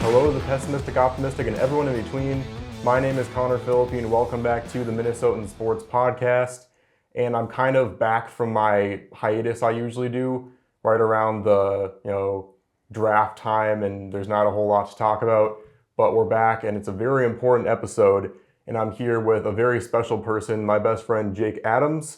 Hello, the pessimistic, optimistic, and everyone in between. My name is Connor Philippi, and welcome back to the Minnesotan Sports Podcast. And I'm kind of back from my hiatus I usually do right around the draft time, and there's not a whole lot to talk about. But we're back, and it's a very important episode. And I'm here with a very special person, my best friend Jake Adams.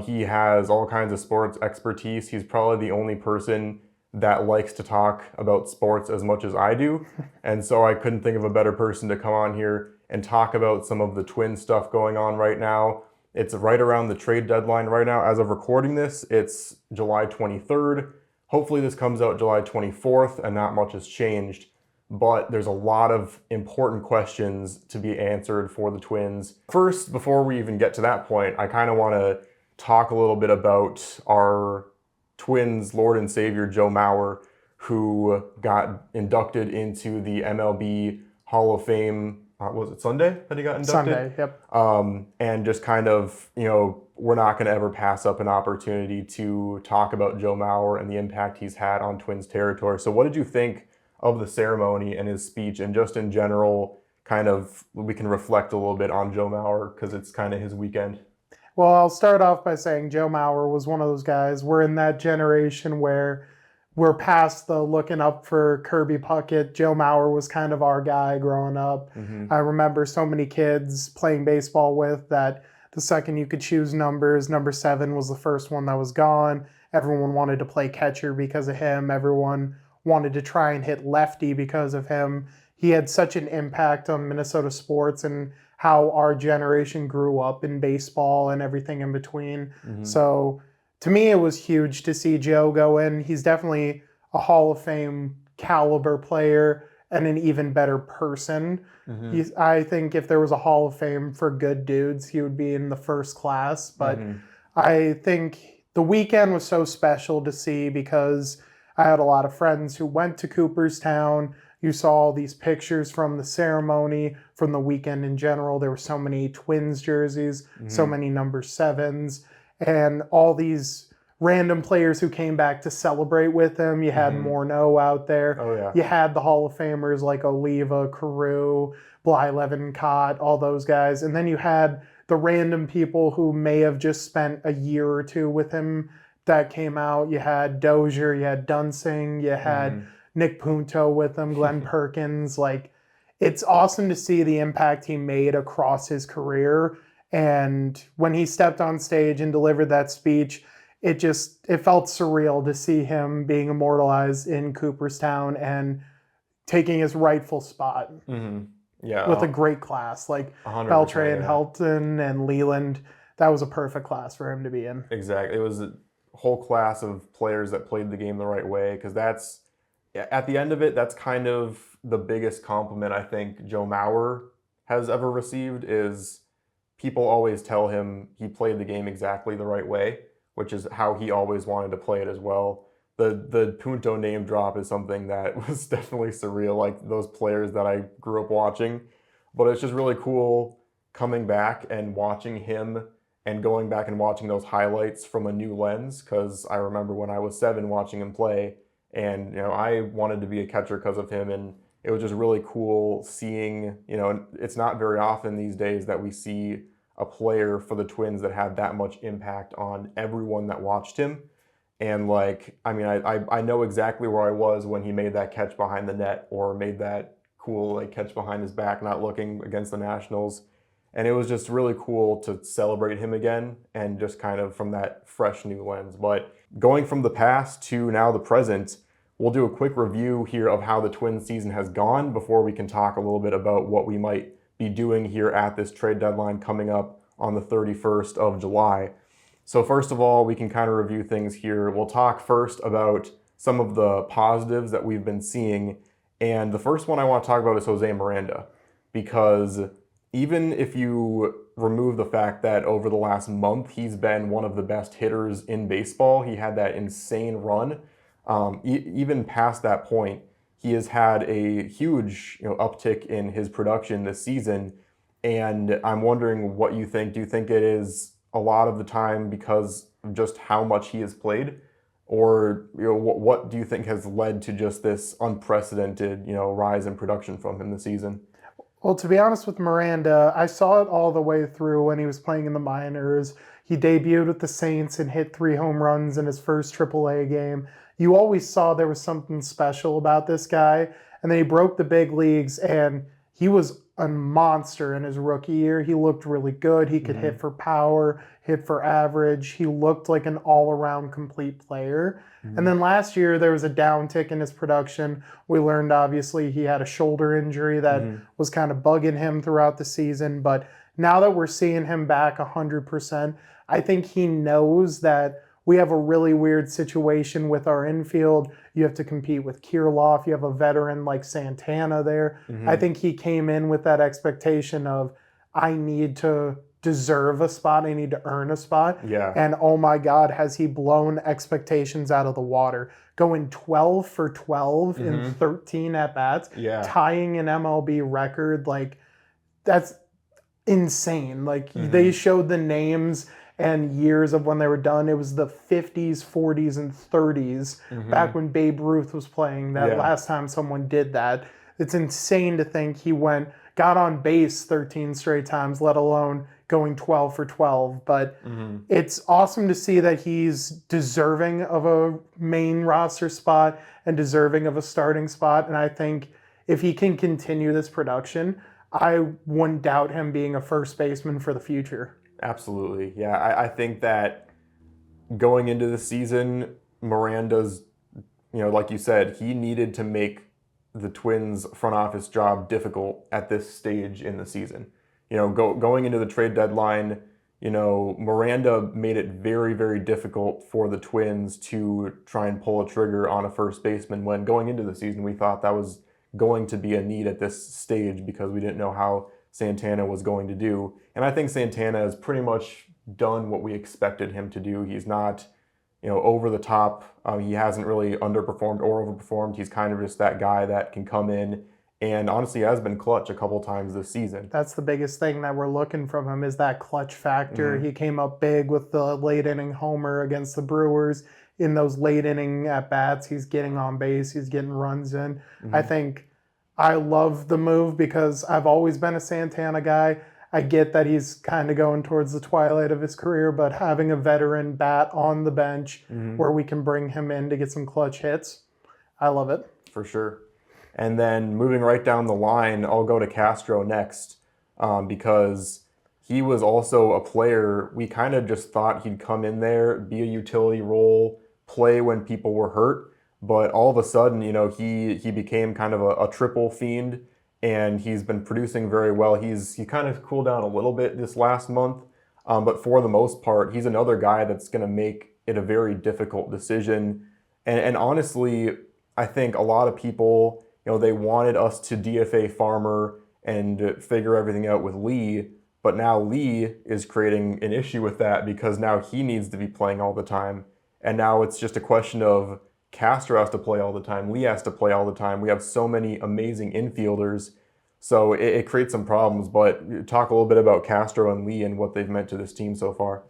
He has all kinds of sports expertise. He's probably the only person that likes to talk about sports as much as I do. And so I couldn't think of a better person to come on here and talk about some of the Twins stuff going on right now. It's right around the trade deadline right now. As of recording this, it's July 23rd. Hopefully this comes out July 24th and not much has changed. But there's a lot of important questions to be answered for the Twins. First, before we even get to that point, I kind of want to talk a little bit about our Twins Lord and Savior Joe Mauer, who got inducted into the MLB Hall of Fame. Was it Sunday that he got inducted? Sunday, yep. And just kind of, we're not going to ever pass up an opportunity to talk about Joe Mauer and the impact he's had on Twins territory. So what did you think of the ceremony and his speech, and just in general, kind of, we can reflect a little bit on Joe Mauer because it's kind of his weekend? Well, I'll start off by saying Joe Mauer was one of those guys. We're in that generation where we're past the looking up for Kirby Puckett. Joe Mauer was kind of our guy growing up. Mm-hmm. I remember so many kids playing baseball with that the second you could choose numbers, number 7 was the first one that was gone. Everyone wanted to play catcher because of him. Everyone wanted to try and hit lefty because of him. He had such an impact on Minnesota sports and how our generation grew up in baseball and everything in between. Mm-hmm. So to me, it was huge to see Joe go in. He's definitely a Hall of Fame caliber player and an even better person. Mm-hmm. I think if there was a Hall of Fame for good dudes, he would be in the first class. But I think the weekend was so special to see because I had a lot of friends who went to Cooperstown. You saw all these pictures from the ceremony, from the weekend in general. There were so many Twins jerseys, so many number 7s, and all these random players who came back to celebrate with him. You had Morneau out there. Oh, yeah. You had the Hall of Famers like Oliva, Carew, Bly Cott, all those guys. And then you had the random people who may have just spent a year or two with him that came out. You had Dozier, you had Dunsing, you had Nick Punto with him, Glenn Perkins. Like, it's awesome to see the impact he made across his career. And when he stepped on stage and delivered that speech, it felt surreal to see him being immortalized in Cooperstown and taking his rightful spot. Yeah, with a great class like Beltran, Helton, and Leland. That was a perfect class for him to be in. Exactly. It was a whole class of players that played the game the right way, because that's, at the end of it, that's kind of the biggest compliment I think Joe Mauer has ever received, is people always tell him he played the game exactly the right way, which is how he always wanted to play it as well. The Punto name drop is something that was definitely surreal, like those players that I grew up watching. But it's just really cool coming back and watching him and going back and watching those highlights from a new lens, because I remember when I was 7 watching him play, and I wanted to be a catcher because of him, and it was just really cool seeing, it's not very often these days that we see a player for the Twins that had that much impact on everyone that watched him. And I know exactly where I was when he made that catch behind the net, or made that cool catch behind his back, not looking, against the Nationals. And it was just really cool to celebrate him again, and just kind of from that fresh new lens. But going from the past to now the present, we'll do a quick review here of how the Twins season has gone before we can talk a little bit about what we might be doing here at this trade deadline coming up on the 31st of July. So first of all, we can kind of review things here. We'll talk first about some of the positives that we've been seeing. And the first one I want to talk about is Jose Miranda, because even if you remove the fact that over the last month he's been one of the best hitters in baseball, he had that insane run. Even past that point, he has had a huge uptick in his production this season. And I'm wondering what you think. Do you think it is a lot of the time because of just how much he has played? or what do you think has led to just this unprecedented rise in production from him this season? Well, to be honest with Miranda, I saw it all the way through when he was playing in the minors. He debuted with the Saints and hit 3 home runs in his first AAA game. You always saw there was something special about this guy. And then he broke the big leagues and he was a monster in his rookie year. He looked really good. He could hit for power, hit for average. He looked like an all-around complete player. And then last year there was a downtick in his production. We learned obviously he had a shoulder injury that was kind of bugging him throughout the season. But now that we're seeing him back 100%, I think he knows that we have a really weird situation with our infield. You have to compete with Kirilloff. You have a veteran like Santana there. I think he came in with that expectation of, I need to deserve a spot. I need to earn a spot. Yeah. And oh my God, has he blown expectations out of the water? Going 12 for 12 in 13 at-bats, Yeah. tying an MLB record. Like, that's insane. Like, they showed the names and years of when they were done. It was the 50s, 40s, and 30s, back when Babe Ruth was playing that last time someone did that. It's insane to think he got on base 13 straight times, let alone going 12 for 12. But it's awesome to see that he's deserving of a main roster spot and deserving of a starting spot. And I think if he can continue this production, I wouldn't doubt him being a first baseman for the future. Absolutely. Yeah, I think that going into the season, Miranda's, like you said, he needed to make the Twins front office job difficult at this stage in the season. Going into the trade deadline, Miranda made it very, very difficult for the Twins to try and pull a trigger on a first baseman when going into the season, we thought that was going to be a need at this stage because we didn't know how Santana was going to do. And I think Santana has pretty much done what we expected him to do. He's not, over the top. He hasn't really underperformed or overperformed. He's kind of just that guy that can come in and honestly has been clutch a couple times this season. That's the biggest thing that we're looking from him is that clutch factor. He came up big with the late inning homer against the Brewers. In those late inning at-bats, he's getting on base. He's getting runs in. I think I love the move because I've always been a Santana guy. I get that he's kind of going towards the twilight of his career, but having a veteran bat on the bench where we can bring him in to get some clutch hits, I love it. For sure. And then moving right down the line, I'll go to Castro next because he was also a player. We kind of just thought he'd come in there, be a utility role, play when people were hurt. But all of a sudden, he became kind of a triple fiend, and he's been producing very well. He kind of cooled down a little bit this last month, but for the most part, he's another guy that's going to make it a very difficult decision. And honestly, I think a lot of people, they wanted us to DFA Farmer and figure everything out with Lee, but now Lee is creating an issue with that because now he needs to be playing all the time. And now it's just a question of Castro has to play all the time. Lee has to play all the time. We have so many amazing infielders. So it creates some problems. But talk a little bit about Castro and Lee and what they've meant to this team so far.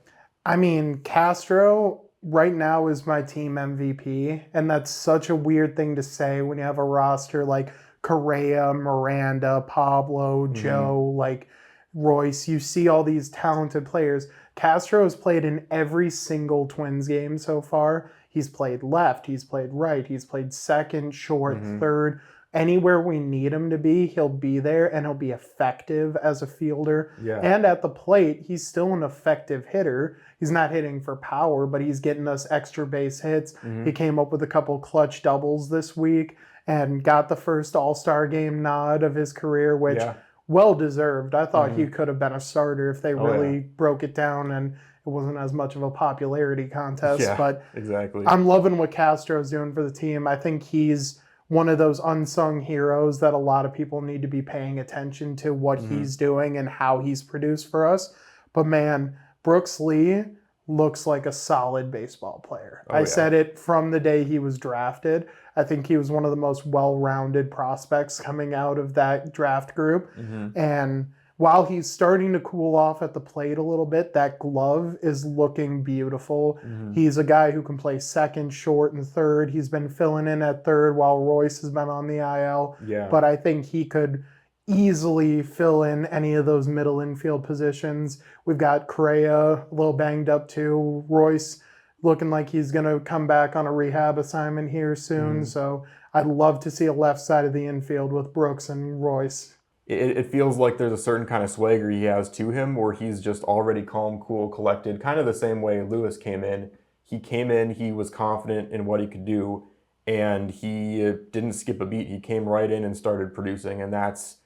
I mean, Castro right now is my team MVP. And that's such a weird thing to say when you have a roster like Correa, Miranda, Pablo, Joe, like Royce. You see all these talented players. Castro has played in every single Twins game so far. He's played left, he's played right, he's played second, short, third. Anywhere we need him to be, he'll be there and he'll be effective as a fielder. Yeah. And at the plate, he's still an effective hitter. He's not hitting for power, but he's getting us extra base hits. He came up with a couple clutch doubles this week and got the first All-Star game nod of his career, which well deserved. I thought he could have been a starter if they really broke it down and it wasn't as much of a popularity contest. But exactly. I'm loving what Castro's doing for the team. I think he's one of those unsung heroes that a lot of people need to be paying attention to what he's doing and how he's produced for us. But man, Brooks Lee looks like a solid baseball player. I said it from the day he was drafted. I think he was one of the most well-rounded prospects coming out of that draft group. And while he's starting to cool off at the plate a little bit, that glove is looking beautiful. Mhm. He's a guy who can play second, short, and third. He's been filling in at third while Royce has been on the IL. Yeah. But I think he could easily fill in any of those middle infield positions. We've got Correa a little banged up too. Royce looking like he's going to come back on a rehab assignment here soon. Mhm. So I'd love to see a left side of the infield with Brooks and Royce. It feels like there's a certain kind of swagger he has to him where he's just already calm, cool, collected, kind of the same way Lewis came in. He came in, he was confident in what he could do, and he didn't skip a beat. He came right in and started producing, and that's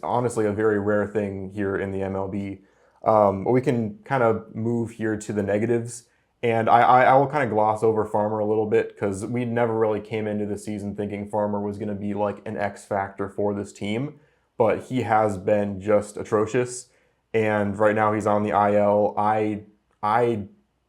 honestly a very rare thing here in the MLB. But we can kind of move here to the negatives, and I will kind of gloss over Farmer a little bit because we never really came into the season thinking Farmer was going to be like an X factor for this team, but he has been just atrocious. And right now he's on the IL. I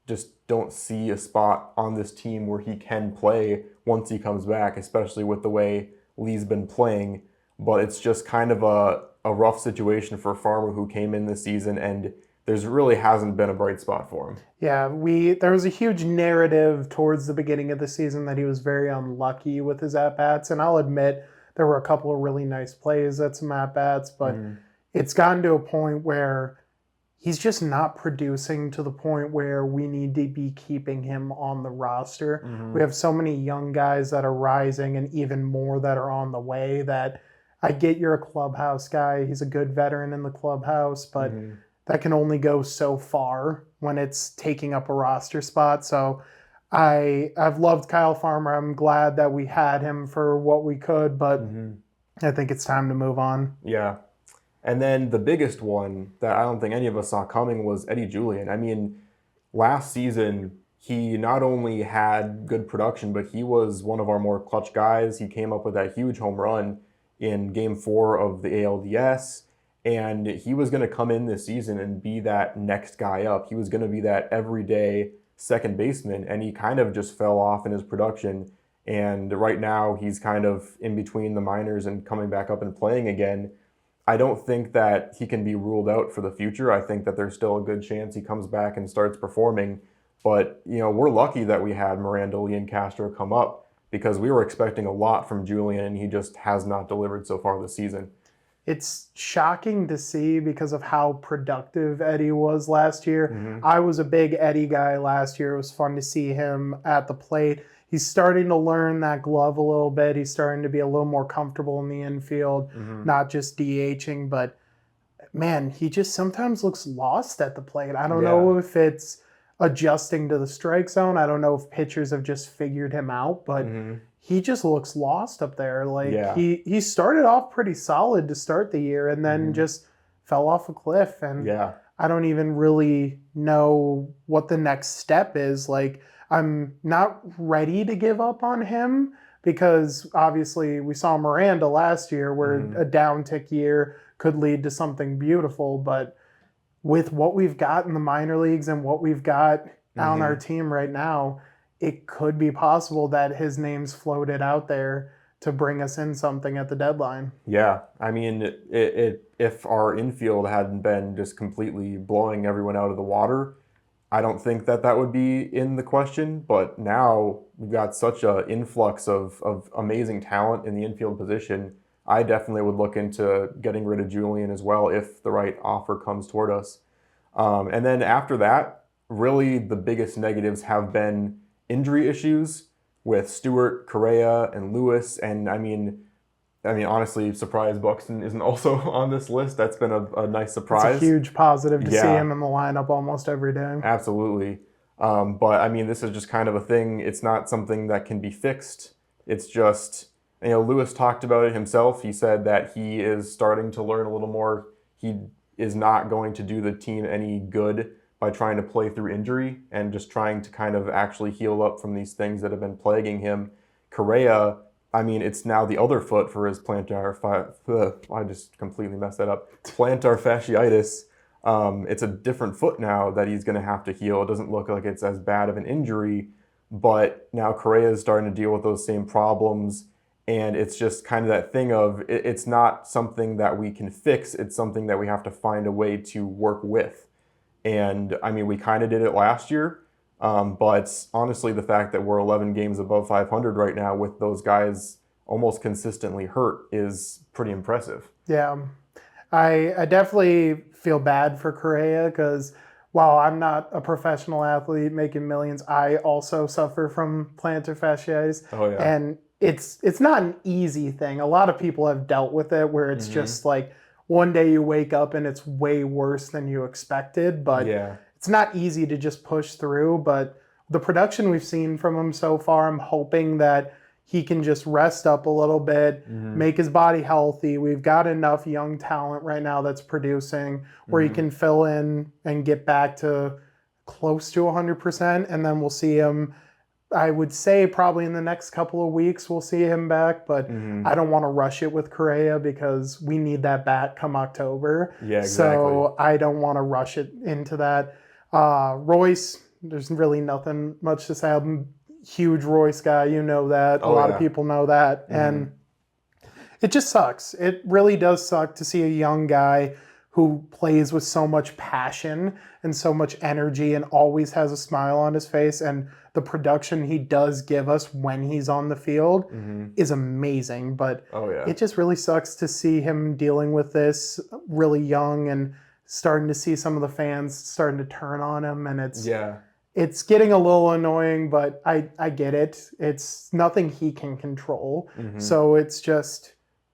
just don't see a spot on this team where he can play once he comes back, especially with the way Lee's been playing. But it's just kind of a rough situation for Farmer who came in this season, and there's really hasn't been a bright spot for him. Yeah, there was a huge narrative towards the beginning of the season that he was very unlucky with his at bats, and I'll admit there were a couple of really nice plays at some at bats, but it's gotten to a point where he's just not producing to the point where we need to be keeping him on the roster. We have so many young guys that are rising and even more that are on the way that I get you're a clubhouse guy. He's a good veteran in the clubhouse, but that can only go so far when it's taking up a roster spot. So I've loved Kyle Farmer. I'm glad that we had him for what we could, but I think it's time to move on. Yeah. And then the biggest one that I don't think any of us saw coming was Eddie Julien. I mean, last season, he not only had good production, but he was one of our more clutch guys. He came up with that huge home run in Game 4 of the ALDS, and he was going to come in this season and be that next guy up. He was going to be that everyday second baseman, and he kind of just fell off in his production. And right now, he's kind of in between the minors and coming back up and playing again. I don't think that he can be ruled out for the future. I think that there's still a good chance he comes back and starts performing. But, you know, we're lucky that we had Miranda Lee and Castro come up because we were expecting a lot from Julien, and he just has not delivered so far this season. It's shocking to see because of how productive Eddie was last year. I was a big Eddie guy last year. It was fun to see him at the plate. He's starting to learn that glove a little bit. He's starting to be a little more comfortable in the infield, not just DHing, but man, he just sometimes looks lost at the plate. I don't know if it's adjusting to the strike zone. I don't know if pitchers have just figured him out, but he just looks lost up there. Like he started off pretty solid to start the year and then just fell off a cliff. And I don't even really know what the next step is. Like, I'm not ready to give up on him because obviously we saw Miranda last year where a downtick year could lead to something beautiful. But with what we've got in the minor leagues and what we've got on our team right now, it could be possible that his name's floated out there to bring us in something at the deadline. Yeah, I mean, if our infield hadn't been just completely blowing everyone out of the water, I don't think that would be in the question. But now we've got such an influx of amazing talent in the infield position. I definitely would look into getting rid of Julien as well if the right offer comes toward us. And then after that, really the biggest negatives have been injury issues with Stewart, Correa, and Lewis. And I mean, honestly, surprise Buxton isn't also on this list. That's been a nice surprise. It's a huge positive to see him in the lineup almost every day. Absolutely. But I mean, this is just kind of a thing. It's not something that can be fixed. It's just, you know, Lewis talked about it himself. He said that he is starting to learn a little more. He is not going to do the team any good by trying to play through injury and just trying to kind of actually heal up from these things that have been plaguing him. Correa, I mean, it's now the other foot for his I just completely messed that up. Plantar fasciitis. It's a different foot now that he's going to have to heal. It doesn't look like it's as bad of an injury, but now Correa is starting to deal with those same problems. And it's just kind of that thing of it's not something that we can fix. It's something that we have to find a way to work with. And I mean, we kind of did it last year. But honestly, the fact that we're 11 games above 500 right now with those guys almost consistently hurt is pretty impressive. Yeah. I definitely feel bad for Correa because while I'm not a professional athlete making millions, I also suffer from plantar fasciitis. Oh, yeah. And it's not an easy thing. A lot of people have dealt with it where it's just like one day you wake up and it's way worse than you expected, but Yeah. it's not easy to just push through. But the production we've seen from him so far, I'm hoping that he can just rest up a little bit, make his body healthy. We've got enough young talent right now that's producing where he can fill in and get back to close to 100%. And then we'll see him, I would say probably in the next couple of weeks, we'll see him back. But I don't want to rush it with Correa because we need that bat come October. Yeah, exactly. So I don't want to rush it into that. Royce, there's really nothing much to say. I'm a huge Royce guy. You know that. A lot of people know that. And it just sucks. It really does suck to see a young guy who plays with so much passion and so much energy and always has a smile on his face. And the production he does give us when he's on the field is amazing. But Oh, yeah. it just really sucks to see him dealing with this really young and starting to see some of the fans starting to turn on him. And it's getting a little annoying, but I get it. It's nothing he can control. So it's just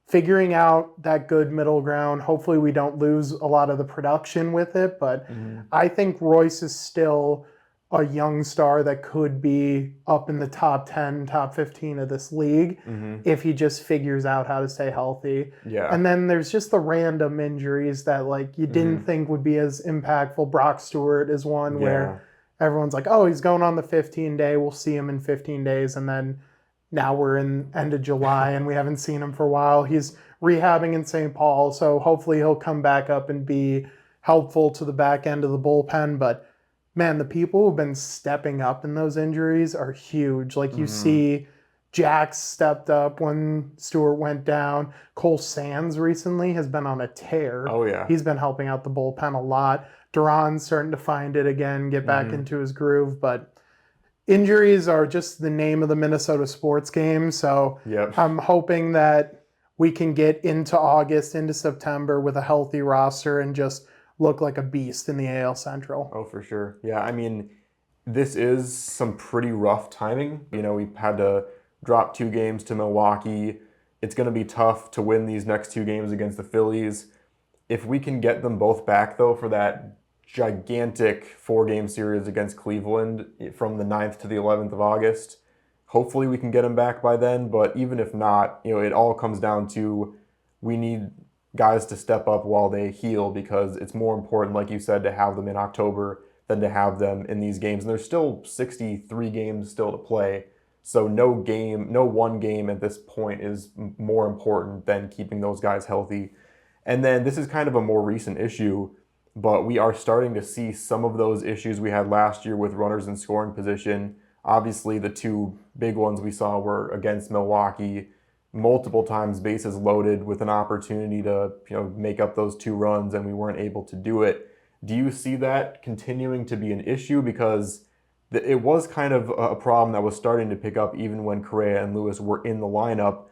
figuring out that good middle ground. Hopefully we don't lose a lot of the production with it, but I think Royce is still a young star that could be up in the top 10, top 15 of this league if he just figures out how to stay healthy. Yeah. And then there's just the random injuries that like you didn't think would be as impactful. Brock Stewart is one where everyone's like, oh, he's going on the 15-day. We'll see him in 15 days. And then now we're in end of July and we haven't seen him for a while. He's rehabbing in St. Paul. So hopefully he'll come back up and be helpful to the back end of the bullpen. But man, the people who've been stepping up in those injuries are huge. Like you see Jax stepped up when Stewart went down. Cole Sands recently has been on a tear. Oh, yeah. He's been helping out the bullpen a lot. Duran's starting to find it again, get back into his groove. But injuries are just the name of the Minnesota sports game. So I'm hoping that we can get into August, into September with a healthy roster and just look like a beast in the AL Central. Oh, for sure. Yeah, I mean, this is some pretty rough timing. You know, we had to drop 2 games to Milwaukee. It's going to be tough to win these next 2 games against the Phillies. If we can get them both back, though, for that gigantic 4-game series against Cleveland from the 9th to the 11th of August, hopefully we can get them back by then. But even if not, you know, it all comes down to we need guys to step up while they heal, because it's more important, like you said, to have them in October than to have them in these games. And there's still 63 games still to play. So no one game at this point is more important than keeping those guys healthy. And then this is kind of a more recent issue, but we are starting to see some of those issues we had last year with runners in scoring position. Obviously, the 2 big ones we saw were against Milwaukee, multiple times bases loaded with an opportunity to, you know, make up those 2 runs, and we weren't able to do it. Do you see that continuing to be an issue? Because it was kind of a problem that was starting to pick up even when Correa and Lewis were in the lineup.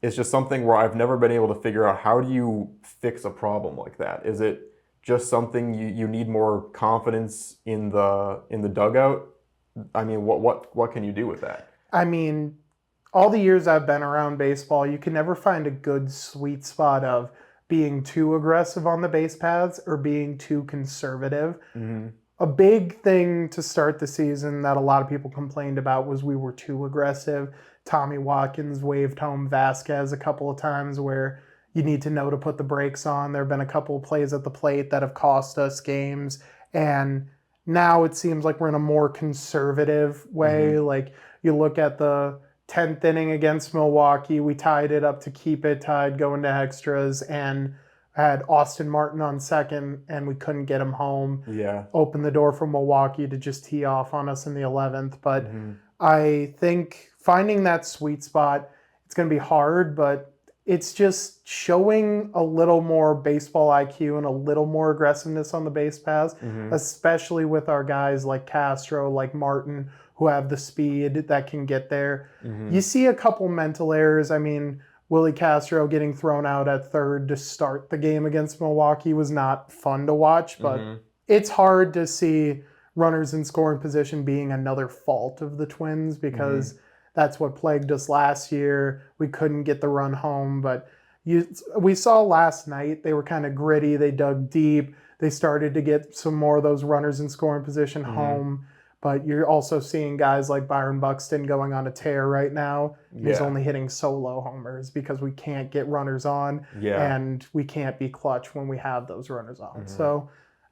It's just something where I've never been able to figure out, how do you fix a problem like that? Is it just something you need more confidence in the dugout? I mean, what can you do with that? I mean, all the years I've been around baseball, you can never find a good sweet spot of being too aggressive on the base paths or being too conservative. A big thing to start the season that a lot of people complained about was we were too aggressive. Tommy Watkins waved home Vasquez a couple of times where you need to know to put the brakes on. There have been a couple of plays at the plate that have cost us games. And now it seems like we're in a more conservative way. Like you look at the 10th inning against Milwaukee, we tied it up to keep it tied going to extras and had Austin Martin on second and we couldn't get him home. Opened the door for Milwaukee to just tee off on us in the 11th. But I think finding that sweet spot, it's going to be hard, but it's just showing a little more baseball IQ and a little more aggressiveness on the base paths, especially with our guys like Castro, like Martin, who have the speed that can get there. You see a couple mental errors. I mean, Willie Castro getting thrown out at third to start the game against Milwaukee was not fun to watch, but it's hard to see runners in scoring position being another fault of the Twins because that's what plagued us last year. We couldn't get the run home, but we saw last night they were kind of gritty. They dug deep. They started to get some more of those runners in scoring position home. But you're also seeing guys like Byron Buxton going on a tear right now. He's only hitting solo homers because we can't get runners on, and we can't be clutch when we have those runners on. So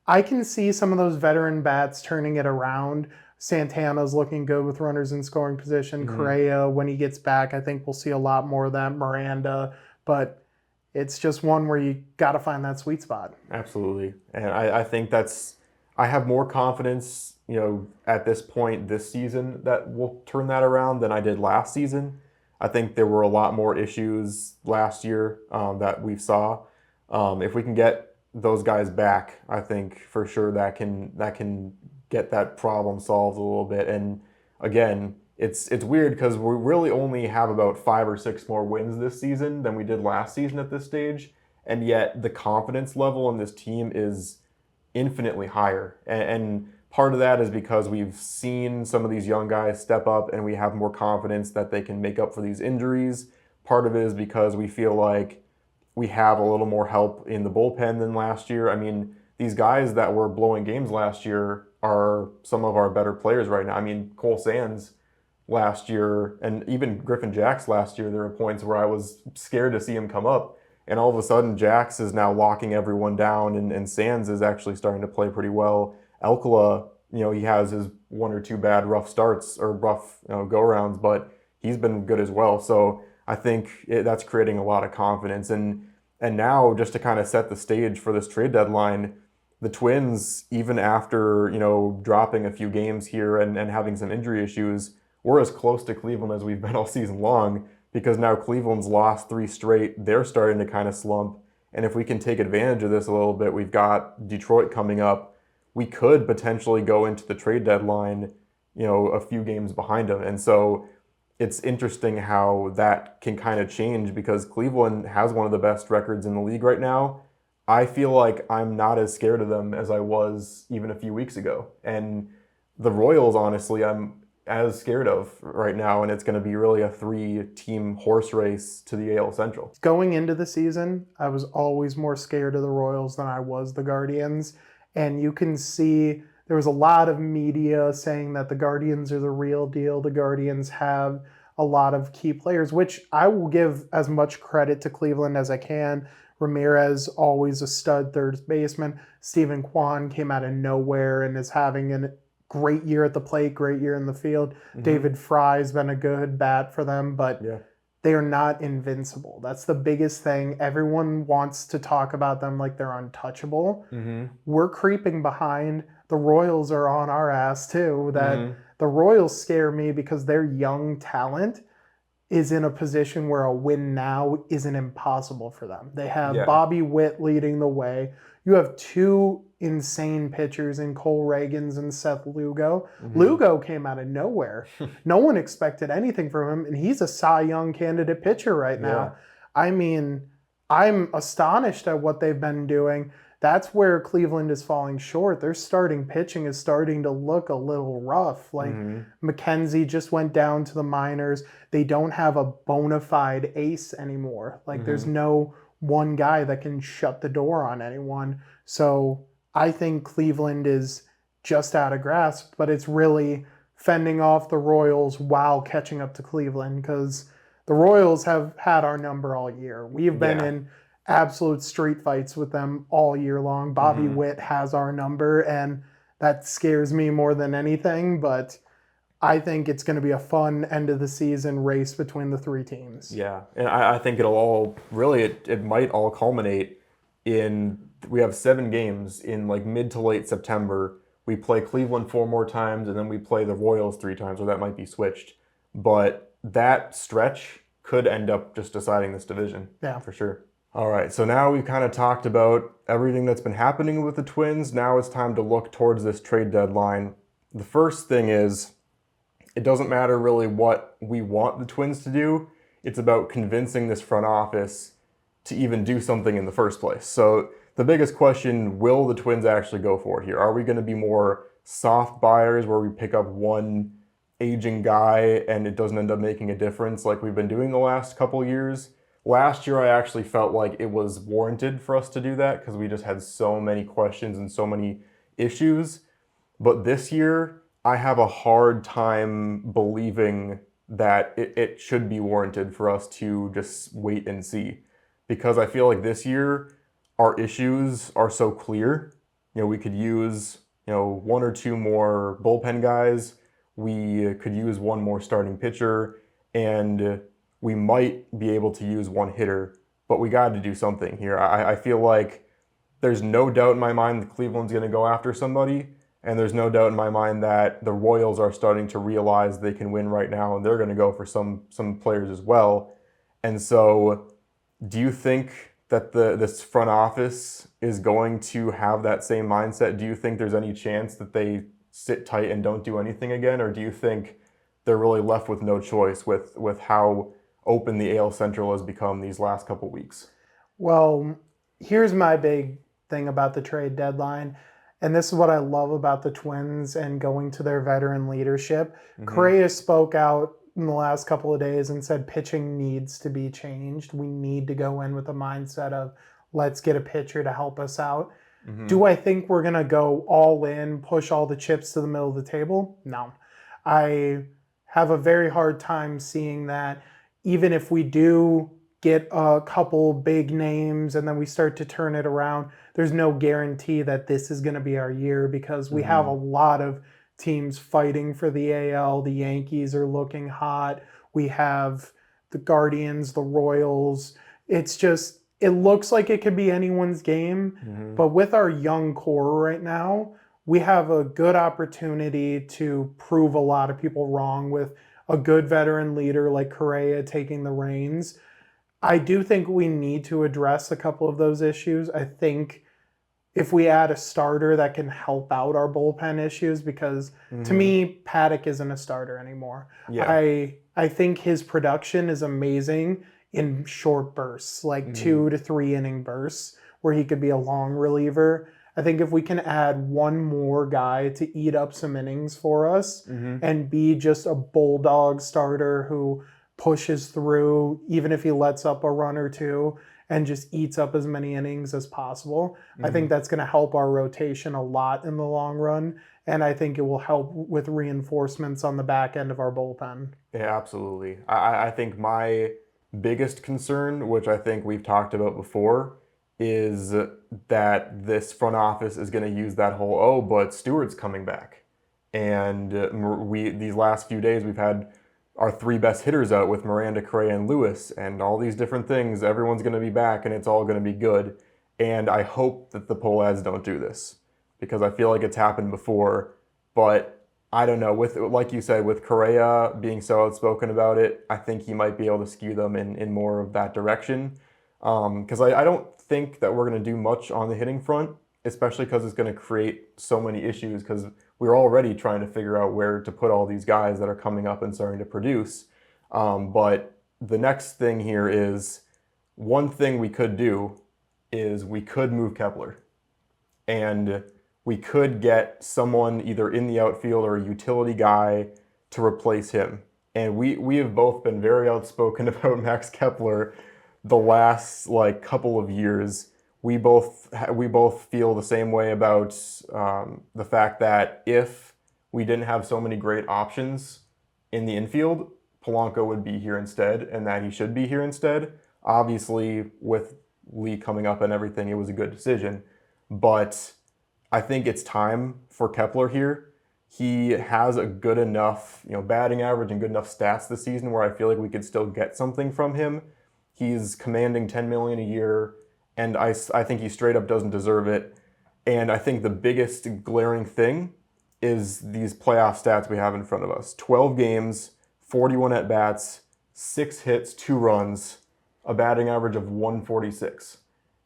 I can see some of those veteran bats turning it around. Santana's looking good with runners in scoring position. Correa, when he gets back, I think we'll see a lot more of that. Miranda, but it's just one where you got to find that sweet spot. Absolutely. And I think I have more confidence, at this point this season that we'll turn that around than I did last season. I think there were a lot more issues last year that we saw. If we can get those guys back, I think for sure that can get that problem solved a little bit. And again, it's weird because we really only have about 5 or 6 more wins this season than we did last season at this stage, and yet the confidence level in this team is infinitely higher. And part of that is because we've seen some of these young guys step up and we have more confidence that they can make up for these injuries. Part of it is because we feel like we have a little more help in the bullpen than last year. I mean, these guys that were blowing games last year are some of our better players right now. I mean, Cole Sands last year and even Griffin Jax last year, there were points where I was scared to see him come up. And all of a sudden, Jax is now locking everyone down, and Sands is actually starting to play pretty well. Alcala, he has his 1 or 2 bad rough starts or rough go-rounds, but he's been good as well. So I think that's creating a lot of confidence. And now, just to kind of set the stage for this trade deadline, the Twins, even after dropping a few games here and having some injury issues, we're as close to Cleveland as we've been all season long, because now Cleveland's lost 3 straight. They're starting to kind of slump. And if we can take advantage of this a little bit, we've got Detroit coming up. We could potentially go into the trade deadline, a few games behind them. And so it's interesting how that can kind of change because Cleveland has one of the best records in the league right now. I feel like I'm not as scared of them as I was even a few weeks ago. And the Royals, honestly, I'm as scared of right now, and it's going to be really a 3-team horse race to the AL Central. Going into the season, I was always more scared of the Royals than I was the Guardians, and you can see there was a lot of media saying that the Guardians are the real deal. The Guardians have a lot of key players, which I will give as much credit to Cleveland as I can. Ramirez, always a stud third baseman. Steven Kwan came out of nowhere and is having a great year at the plate, great year in the field. David Fry's been a good bat for them, but they are not invincible. That's the biggest thing. Everyone wants to talk about them like they're untouchable. We're creeping behind. The Royals are on our ass too. The Royals scare me because their young talent is in a position where a win now isn't impossible for them. They have Bobby Witt leading the way. You have 2 insane pitchers in Cole Reagans and Seth Lugo. Lugo came out of nowhere. No one expected anything from him, and he's a Cy Young candidate pitcher right now. I mean, I'm astonished at what they've been doing. That's where Cleveland is falling short. Their starting pitching is starting to look a little rough. Like McKenzie just went down to the minors. They don't have a bona fide ace anymore. Like there's no one guy that can shut the door on anyone. So I think Cleveland is just out of grasp, but it's really fending off the Royals while catching up to Cleveland because the Royals have had our number all year. We've been in absolute street fights with them all year long. Bobby Witt has our number, and that scares me more than anything, but I think it's going to be a fun end of the season race between the 3 teams. Yeah, and I think it'll all really, it might all culminate in, we have 7 games in like mid to late September. We play Cleveland 4 more times, and then we play the Royals 3 times, or that might be switched. But that stretch could end up just deciding this division. Yeah. For sure. All right, so now we've kind of talked about everything that's been happening with the Twins. Now it's time to look towards this trade deadline. The first thing is, it doesn't matter really what we want the Twins to do. It's about convincing this front office to even do something in the first place. So the biggest question, will the Twins actually go for it here? Are we going to be more soft buyers where we pick up one aging guy and it doesn't end up making a difference like we've been doing the last couple years? Last year, I actually felt like it was warranted for us to do that because we just had so many questions and so many issues. But this year, I have a hard time believing that it should be warranted for us to just wait and see. Because I feel like this year, our issues are so clear. We could use, one or two more bullpen guys. We could use one more starting pitcher. And we might be able to use one hitter, but we got to do something here. I feel like there's no doubt in my mind that Cleveland's going to go after somebody, and there's no doubt in my mind that the Royals are starting to realize they can win right now, and they're going to go for some players as well. And so, do you think that this front office is going to have that same mindset? Do you think there's any chance that they sit tight and don't do anything again, or do you think they're really left with no choice with how open the AL Central has become these last couple weeks? Well, here's my big thing about the trade deadline, and this is what I love about the Twins and going to their veteran leadership. Correa spoke out in the last couple of days and said pitching needs to be changed. We need to go in with a mindset of let's get a pitcher to help us out. Do I think we're going to go all in, push all the chips to the middle of the table? No. I have a very hard time seeing that. Even if we do get a couple big names and then we start to turn it around, there's no guarantee that this is going to be our year because we have a lot of teams fighting for the AL. The Yankees are looking hot. We have the Guardians, the Royals. It's just, it looks like it could be anyone's game. But with our young core right now, we have a good opportunity to prove a lot of people wrong with a good veteran leader like Correa taking the reins. I do think we need to address a couple of those issues. I think if we add a starter that can help out our bullpen issues, because to me, Paddock isn't a starter anymore. Yeah. I think his production is amazing in short bursts, like 2 to 3 inning bursts, where he could be a long reliever. I think if we can add one more guy to eat up some innings for us and be just a bulldog starter who pushes through, even if he lets up a run or two, and just eats up as many innings as possible, I think that's going to help our rotation a lot in the long run. And I think it will help with reinforcements on the back end of our bullpen. Yeah, absolutely. I think my biggest concern, which I think we've talked about before, is that this front office is going to use that whole, oh, but Stewart's coming back. And these last few days, we've had our 3 best hitters out with Miranda, Correa, and Lewis, and all these different things. Everyone's going to be back, and it's all going to be good. And I hope that the poll ads don't do this, because I feel like it's happened before. But I don't know. With, like you said, with Correa being so outspoken about it, I think he might be able to skew them in more of that direction. Because I don't think that we're going to do much on the hitting front, especially because it's going to create so many issues, because we're already trying to figure out where to put all these guys that are coming up and starting to produce. But the next thing here is, one thing we could do is we could move Kepler. And we could get someone either in the outfield or a utility guy to replace him. And we have both been very outspoken about Max Kepler the last couple of years. We both feel the same way about the fact that if we didn't have so many great options in the infield, Polanco would be here instead, and that he should be here instead. Obviously, with Lee coming up and everything, it was a good decision. But I think it's time for Kepler here. He has a good enough, batting average and good enough stats this season where I feel like we could still get something from him. He's commanding $10 million a year, and I think he straight up doesn't deserve it. And I think the biggest glaring thing is these playoff stats we have in front of us. 12 games, 41 at-bats, 6 hits, 2 runs, a batting average of 146.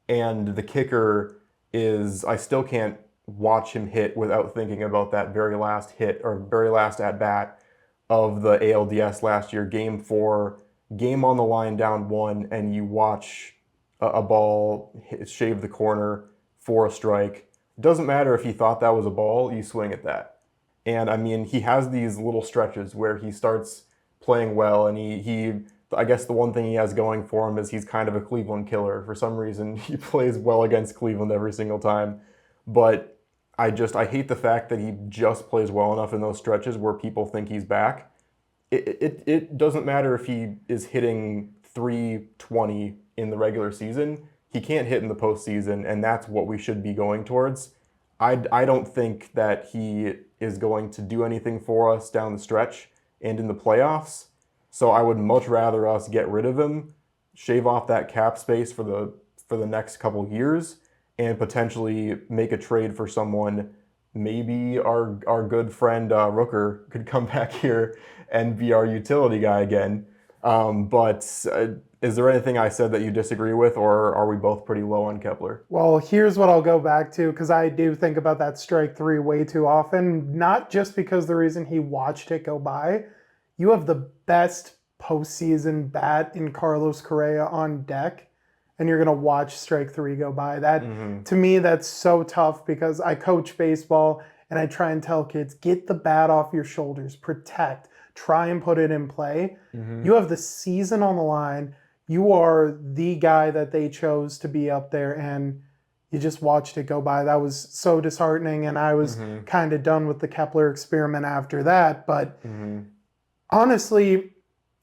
And the kicker is I still can't watch him hit without thinking about that very last hit or very last at bat of the ALDS last year, game 4, game on the line down 1, and you watch a ball shave the corner for a strike. It doesn't matter if he thought that was a ball, you swing at that. And I mean, he has these little stretches where he starts playing well, and he I guess the one thing he has going for him is he's kind of a Cleveland killer. For some reason, he plays well against Cleveland every single time. But I hate the fact that he just plays well enough in those stretches where people think he's back. It doesn't matter if he is hitting 320 in the regular season. He can't hit in the postseason, and that's what we should be going towards. I don't think that he is going to do anything for us down the stretch and in the playoffs. So I would much rather us get rid of him, shave off that cap space for the next couple years, and potentially make a trade for someone. Maybe our good friend Rooker could come back here and be our utility guy again. But is there anything I said that you disagree with, or are we both pretty low on Kepler? Well, here's what I'll go back to, because I do think about that strike 3 way too often, not just because the reason he watched it go by. You have the best postseason bat in Carlos Correa on deck, and you're going to watch strike 3 go by. That to me, that's so tough because I coach baseball and I try and tell kids, get the bat off your shoulders, protect, try and put it in play. You have the season on the line. You are the guy that they chose to be up there, and you just watched it go by. That was so disheartening, and I was kind of done with the Kepler experiment after that. But honestly,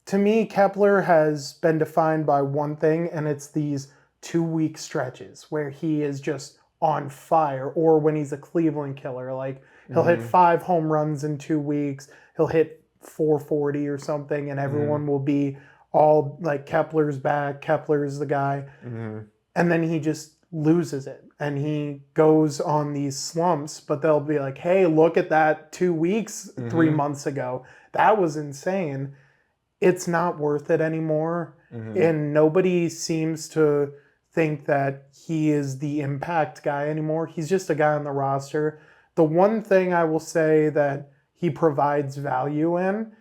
to me, Kepler has been defined by one thing, and it's these 2-week stretches where he is just on fire, or when he's a Cleveland killer. Like, he'll hit 5 home runs in 2 weeks, he'll hit 440 or something, and everyone will be all like, Kepler's back, Kepler's the guy. And then he just loses it, and he goes on these slumps, but they'll be like, hey, look at that 2 weeks 3 months ago. That was insane. It's not worth it anymore. And nobody seems to think that he is the impact guy anymore. He's just a guy on the roster. The one thing I will say that he provides value in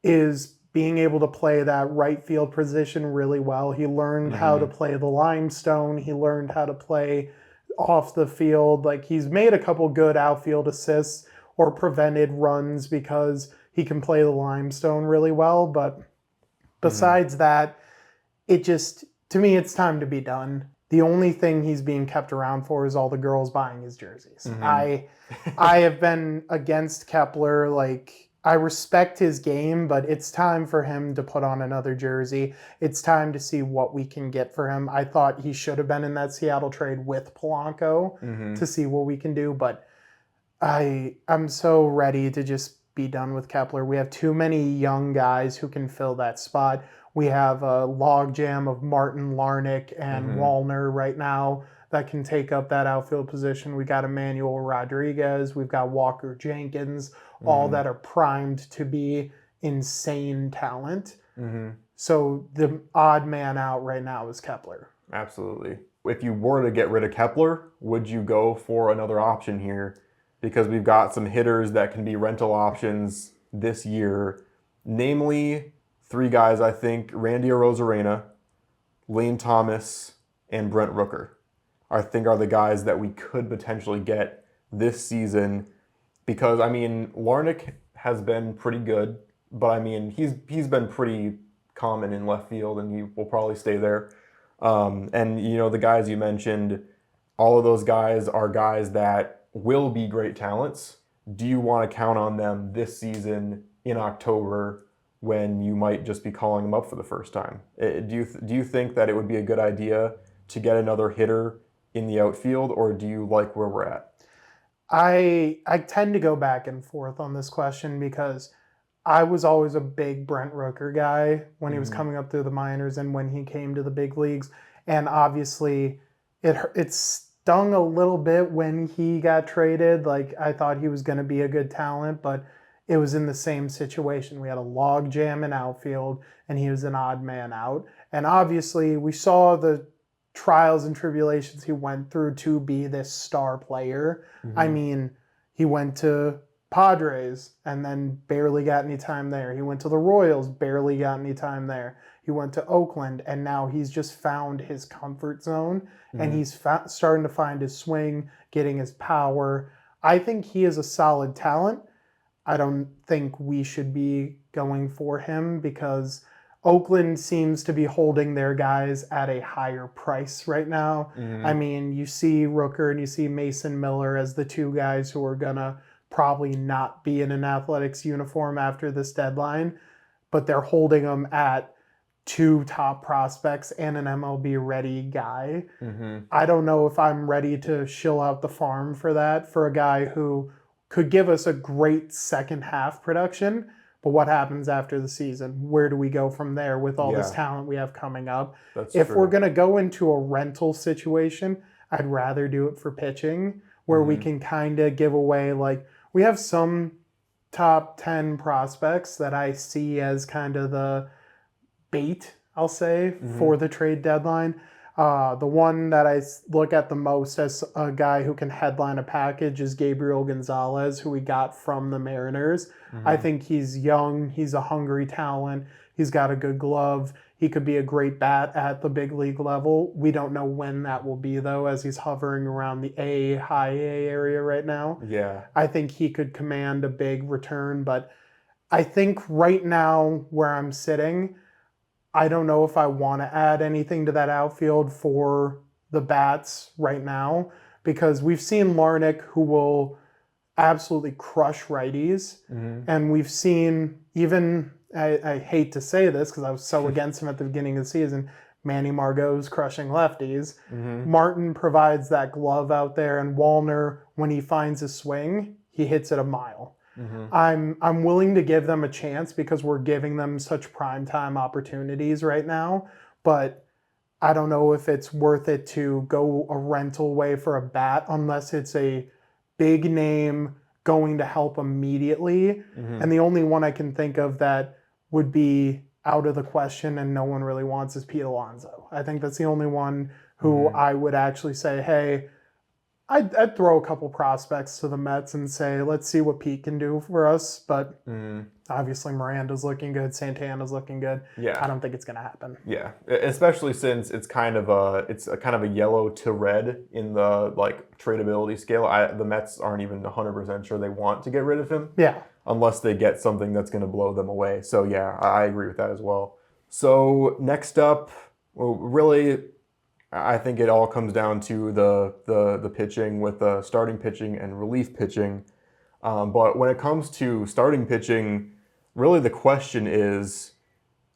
is being able to play that right field position really well. He learned how to play the limestone. He learned how to play off the field. Like, he's made a couple good outfield assists or prevented runs because he can play the limestone really well. But besides that, it just, to me, it's time to be done. The only thing he's being kept around for is all the girls buying his jerseys. I have been against Kepler. Like, I respect his game, but it's time for him to put on another jersey. It's time to see what we can get for him. I thought he should have been in that Seattle trade with Polanco to see what we can do, but I'm so ready to just be done with Kepler. We have too many young guys who can fill that spot. We have a logjam of Martin Larnick and Wallner right now that can take up that outfield position. We got Emmanuel Rodriguez. We've got Walker Jenkins, all that are primed to be insane talent. So the odd man out right now is Kepler. Absolutely. If you were to get rid of Kepler, would you go for another option here? Because we've got some hitters that can be rental options this year, namely 3 guys, I think: Randy Arozarena, Lane Thomas, and Brent Rooker. I think are the guys that we could potentially get this season. Because, I mean, Larnick has been pretty good, but I mean, he's been pretty common in left field, and he will probably stay there. And, you know, the guys you mentioned, all of those guys are guys that will be great talents. Do you want to count on them this season in October when you might just be calling them up for the first time? Do you think that it would be a good idea to get another hitter in the outfield, or do you like where we're at? I tend to go back and forth on this question because I was always a big Brent Rooker guy when he was coming up through the minors and when he came to the big leagues. And obviously it stung a little bit when he got traded. Like, I thought he was going to be a good talent, but it was in the same situation. We had a log jam in outfield, and he was an odd man out. And obviously, we saw the trials and tribulations he went through to be this star player. I mean, he went to Padres and then barely got any time there. He went to the Royals, barely got any time there. He went to Oakland, and now he's just found his comfort zone, and he's starting to find his swing, getting his power. I think he is a solid talent. I don't think we should be going for him because Oakland seems to be holding their guys at a higher price right now. I mean, you see Rooker and you see Mason Miller as the two guys who are going to probably not be in an Athletics uniform after this deadline, but they're holding them at two top prospects and an MLB ready guy. I don't know if I'm ready to shill out the farm for that, for a guy who could give us a great second half production. But what happens after the season? Where do we go from there with all this talent we have coming up? If we're going to go into a rental situation, I'd rather do it for pitching, where we can kind of give away, like, we have some top 10 prospects that I see as kind of the bait, I'll say, for the trade deadline. The one that I look at the most as a guy who can headline a package is Gabriel Gonzalez, who we got from the Mariners. I think he's young. He's a hungry talent. He's got a good glove. He could be a great bat at the big league level. We don't know when that will be, though, as he's hovering around the high A area right now. I think he could command a big return, but I think right now where I'm sitting, I don't know if I want to add anything to that outfield for the bats right now, because we've seen Larnach, who will absolutely crush righties. And we've seen, even, I hate to say this because I was so against him at the beginning of the season, Manny Margot's crushing lefties. Martin provides that glove out there, and Wallner, when he finds a swing, he hits it a mile. I'm willing to give them a chance because we're giving them such primetime opportunities right now, but I don't know if it's worth it to go a rental way for a bat unless it's a big name going to help immediately. And the only one I can think of that would be out of the question and no one really wants is Pete Alonso. I think that's the only one who I would actually say, hey, I'd throw a couple prospects to the Mets and say, let's see what Pete can do for us. But obviously Miranda's looking good. Santana's looking good. I don't think it's going to happen. Especially since it's kind of a yellow to red in the like tradability scale. The Mets aren't even 100% sure they want to get rid of him. Unless they get something that's going to blow them away. So I agree with that as well. So next up, really, I think it all comes down to the pitching, with the starting pitching and relief pitching. But when it comes to starting pitching, really the question is,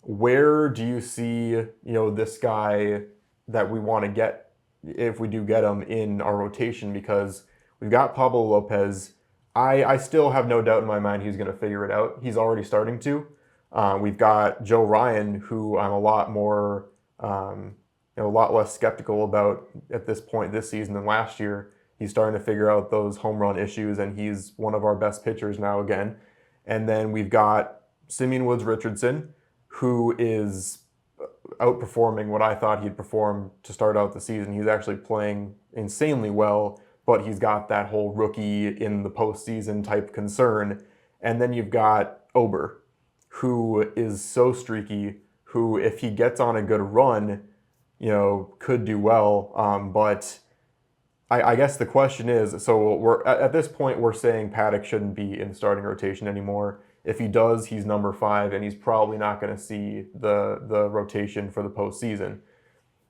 where do you see this guy that we want to get, if we do get him, in our rotation? Because we've got Pablo Lopez. I still have no doubt in my mind he's going to figure it out. He's already starting to. We've got Joe Ryan, who I'm a lot more a lot less skeptical about at this point this season than last year. He's starting to figure out those home run issues, and he's one of our best pitchers now again. And then we've got Simeon Woods Richardson, who is outperforming what I thought he'd perform to start out the season. He's actually playing insanely well, but he's got that whole rookie in the postseason type concern. And then you've got Ober, who is so streaky, who, if he gets on a good run, could do well. But I guess the question is, so we're at this point, we're saying Paddock shouldn't be in the starting rotation anymore. If he does, he's number 5, and he's probably not going to see the rotation for the postseason.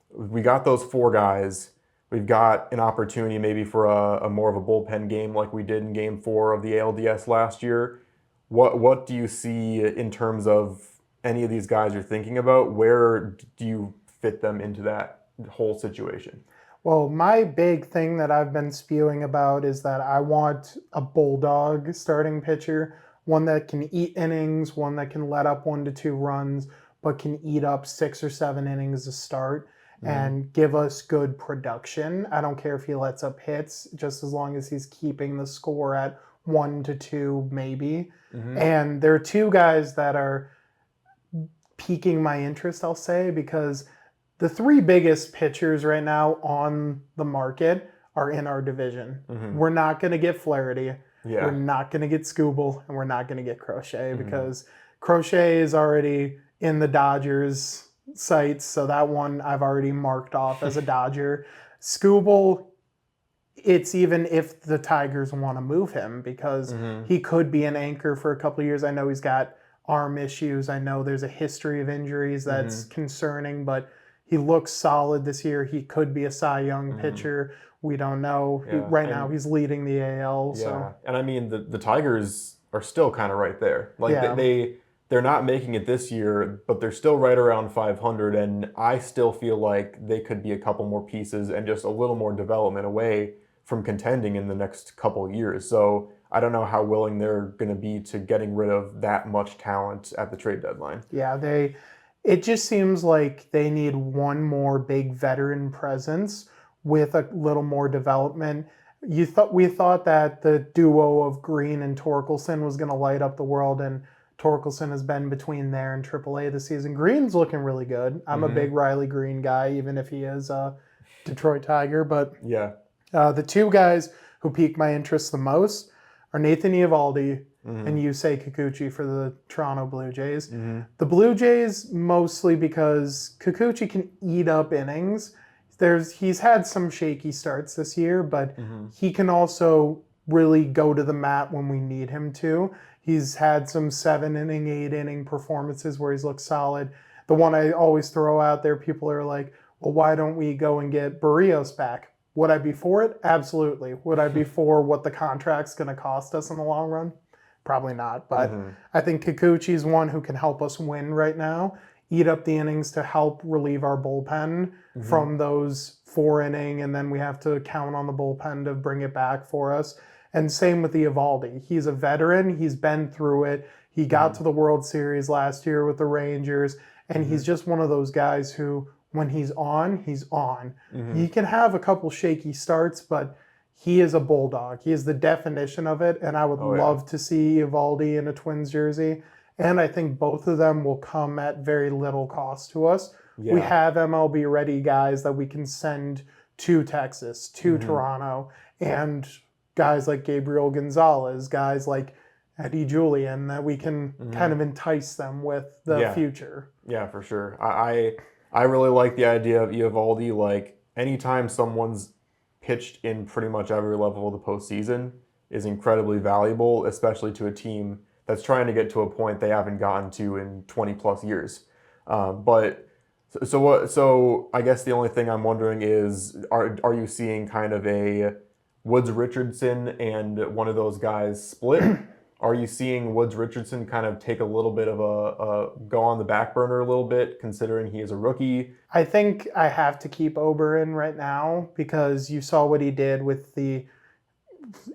We got those 4 guys. We've got an opportunity maybe for a more of a bullpen game like we did in Game 4 of the ALDS last year. What do you see in terms of any of these guys you're thinking about? Where do you fit them into that whole situation? Well, my big thing that I've been spewing about is that I want a bulldog starting pitcher, one that can eat innings, one that can let up 1 to 2 runs, but can eat up 6 or 7 innings to start and give us good production. I don't care if he lets up hits, just as long as he's keeping the score at 1 to 2 maybe. Mhm. And there are two guys that are piquing my interest, I'll say, because the three biggest pitchers right now on the market are in our division. Mhm. We're not going to get Flaherty. Yeah. We're not going to get Scooble, and we're not going to get Crochet Mhm. because Crochet is already in the Dodgers sights, so that one I've already marked off as a Dodger. Scooble, it's even if the Tigers want to move him because Mhm. he could be an anchor for a couple of years. I know he's got arm issues. I know there's a history of injuries that's concerning, but he looks solid this year. He could be a Cy Young Mhm. pitcher. We don't know. Yeah, Right now, and- he's leading the AL. Yeah, So and I mean the Tigers are still kind of right there. Like Yeah. they're not making it this year, but they're still right around 500, and I still feel like they could be a couple more pieces and just a little more development away from contending in the next couple of years. So I don't know how willing they're going to be to getting rid of that much talent at the trade deadline. yeah, it just seems like they need one more big veteran presence with a little more development. We thought that the duo of Green and Torkelson was going to light up the world, and Torkelson has been between there and AAA this season. Green's looking really good. I'm a Mhm. big Riley Green guy, even if he is a Detroit Tiger. But Yeah. the two guys who pique my interest the most are Nathan Eovaldi Mhm. and Yusei Kikuchi for the Toronto Blue Jays. Mhm. The Blue Jays mostly because Kikuchi can eat up innings. He's had some shaky starts this year, but Mhm. he can also really go to the mat when we need him to. He's had some 7 inning, 8 inning performances where he's looked solid. The one I always throw out there, people are like, well, why don't we go and get Barrios back? Would I be for it? Absolutely. Would I be for what the contract's going to cost us in the long run? Probably not. But Mhm. I think Kikuchi's one who can help us win right now, eat up the innings to help relieve our bullpen Mhm. from those 4 inning, and then we have to count on the bullpen to bring it back for us. And same with the Eovaldi. He's a veteran. He's been through it. He got to the World Series last year with the Rangers, and he's just one of those guys who, when he's on, he's on. Mhm. He can have a couple shaky starts, but he is a bulldog. He is the definition of it, and I would Oh, yeah. love to see Eovaldi in a Twins jersey. And I think both of them will come at very little cost to us. Yeah. We have MLB ready guys that we can send to Texas, to Mhm. Toronto, and guys like Gabriel Gonzalez, guys like Eddie Julian that we can kind of entice them with the Yeah. future. Yeah, for sure. I really like the idea of Eovaldi. Like anytime someone's pitched in pretty much every level of the postseason is incredibly valuable, especially to a team that's trying to get to a point they haven't gotten to in 20 plus years. So I guess the only thing I'm wondering is, are you seeing kind of a Woods Richardson and one of those guys split? Are you seeing Woods Richardson kind of take a little bit of a go on the back burner a little bit, considering he is a rookie? I think I have to keep Ober in right now because you saw what he did with the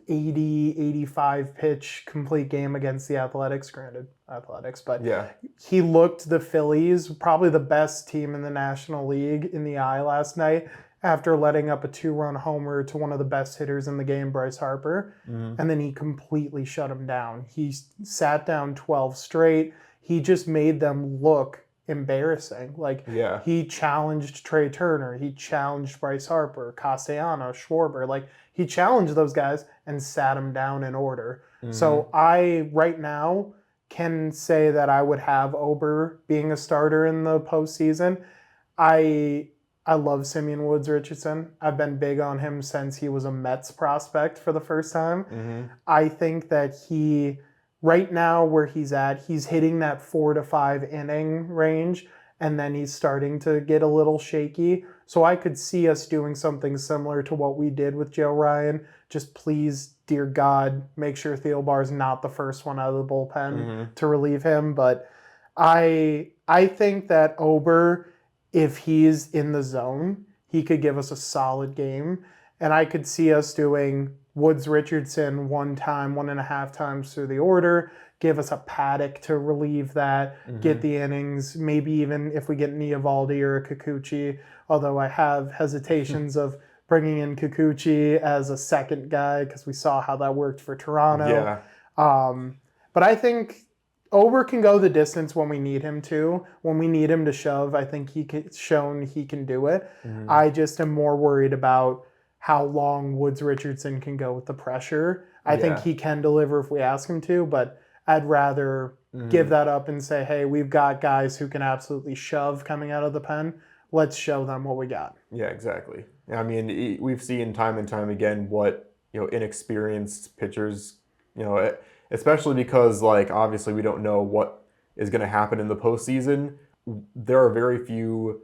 80, 85 pitch complete game against the Athletics, granted Athletics, but Yeah. he looked the Phillies, probably the best team in the National League, in the eye last night after letting up a 2-run homer to one of the best hitters in the game, Bryce Harper. Mhm. And then he completely shut him down. He sat down 12 straight. He just made them look embarrassing. Like, Yeah. he challenged Trey Turner. He challenged Bryce Harper, Castellanos, Schwarber. Like, he challenged those guys and sat them down in order. So I, right now, can say that I would have Ober being a starter in the postseason. I love Simeon Woods Richardson. I've been big on him since he was a Mets prospect for the first time. Mhm. I think that he, right now where he's at, he's hitting that 4 to 5 inning range, and then he's starting to get a little shaky. So I could see us doing something similar to what we did with Joe Ryan. Just please, dear God, make sure Thielbar's not the first one out of the bullpen to relieve him. But I think that Ober, if he's in the zone, he could give us a solid game. And I could see us doing Woods Richardson 1.5 times through the order, give us a Paddock to relieve that, get the innings, maybe even if we get an Eovaldi or a Kikuchi, although I have hesitations of bringing in Kikuchi as a second guy because we saw how that worked for Toronto. Yeah. But I think Ober can go the distance when we need him to. When we need him to shove, I think shown he can do it. Mhm. I just am more worried about how long Woods Richardson can go with the pressure. I think Yeah. he can deliver if we ask him to, but I'd rather give that up and say, hey, we've got guys who can absolutely shove coming out of the pen. Let's show them what we got. Yeah, exactly. I mean, we've seen time and time again what, inexperienced pitchers, especially because, like, obviously we don't know what is going to happen in the postseason. There are very few